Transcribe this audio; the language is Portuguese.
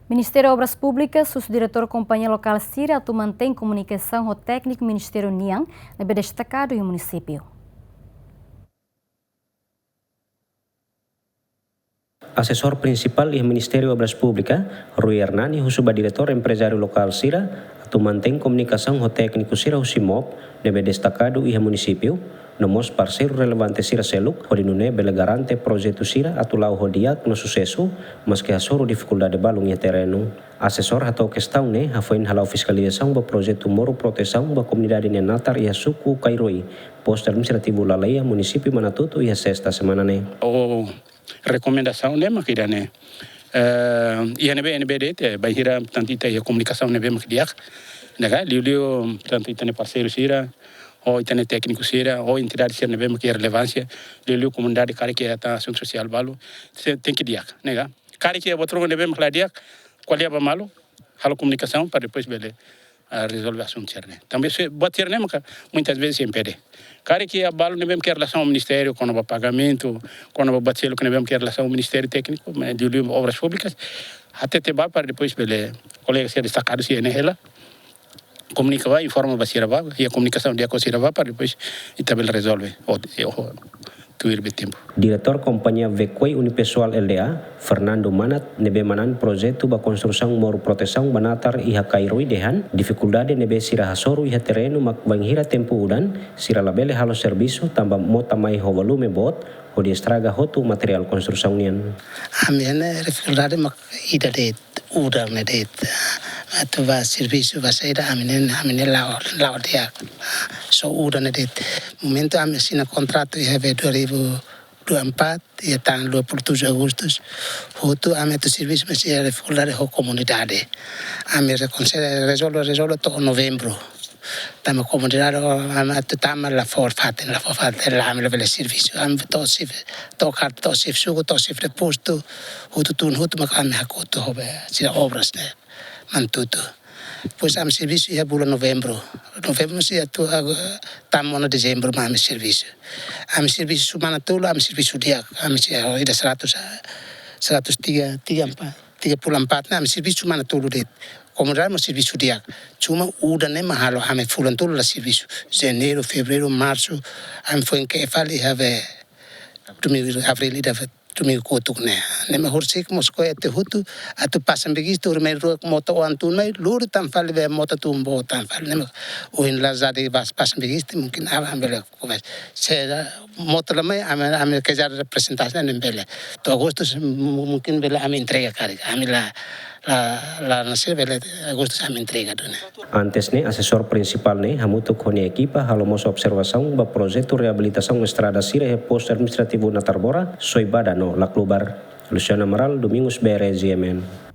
Ministério Obras Públicas, o diretor Companhia Local Sira, atu mantém comunicação com o técnico Ministério Niang, na bem destacado em município. Asesor principal do Ministério Obras Públicas, Rui Hernani, o diretor empresário local Sira, atu mantém comunicação com o técnico Sira Usimop, na bem destacado em município. Nomos parceiro relevante Sira Seluk, onde não é garante projeto Sira atulau hodiak no sucesso, mas que asoro dificuldade balung terreno. Assessor atau questão né, hafoin halau fiscalização do projeto moro proteção da comunidade nenatar e suku Kairoi, posto administrativo Lalaia, município Manatuto e a sexta semana né. O recomendação né, makira né. INBD te bahira tanto ita a comunicação né bem makidiak, né, liu tanto ita né parceiro Sira. Ou itane técnico Sira, ou entidade Sira nebe que relevância, lelu comunidade cara que está ação social balu, tem que diak, nega. Cara que é outro nebe que diak, qual é a malo, halo comunicação para depois bele resolver assunto Sira. Também se bater né, muitas vezes se impede. Cara que é balu nebe que relação ao ministério, quando o pagamento, quando o bater que nebe que relação ao ministério técnico, de obras públicas, até te para depois bele colega ser destacado se é nela. Comunica vai, informa basira vai, e a comunicação dia com Sira vai para depois e também resolve o tuir tempo. Diretor Companhia Vekoi Unipessoal LDA, Fernando Manat, nebe manan projeto ba construção moro proteção banatar iha Kairoi dehan, dificuldade nebe Sira hasoru iha terreno mak banghira tempo udan, Sira labele halo serviço tamba mota mai ho volume bot, ho di estraga hotu material construção nian. Amene dificuldade mak ida det udar ne det. Atau va serviço va sair amene lao dia so udah ne det momento ame sina contrato e have 2024 e tang 27 Agustus hotu ame tu serviço mas é dificuldade ho comunidade ame resolve to novembro tama comunidade ame tama la forfate la ame le serviço ame to carta to serviço to serviço posto hotu mak ame hakoto hobe sira obras ne Mantuto. Pois am serviço ia bulan novembro. Novembro se atu tamo no dezembro am serviço. Am serviço mana tulu am serviço dia am ida 134 am serviço mana tulu det. Comunidade am serviço dia. Cuma udah nem mahalo am fulan tulu la serviço. Janeiro, fevereiro, março am foi que fali have abril ida tumi kotuk ne me horsik mosko ete hutu atu pasam begis tur me ro moto antun me lur tam fal ve moto tumbo tam fal ne o in la zade bas pasam begis mungkin am bele comes se moto la me am que ya representación en bele to agosto mungkin bele am entrega carga am la no sé bele agosto am entrega done. Antes ne assessor principal ne hamutu koni equipa halomos observação ba projeto reabilitação estrada Sira e posto administrativo na Tarbora soibada no la klubar Luciana Amaral Domingos BRGMN.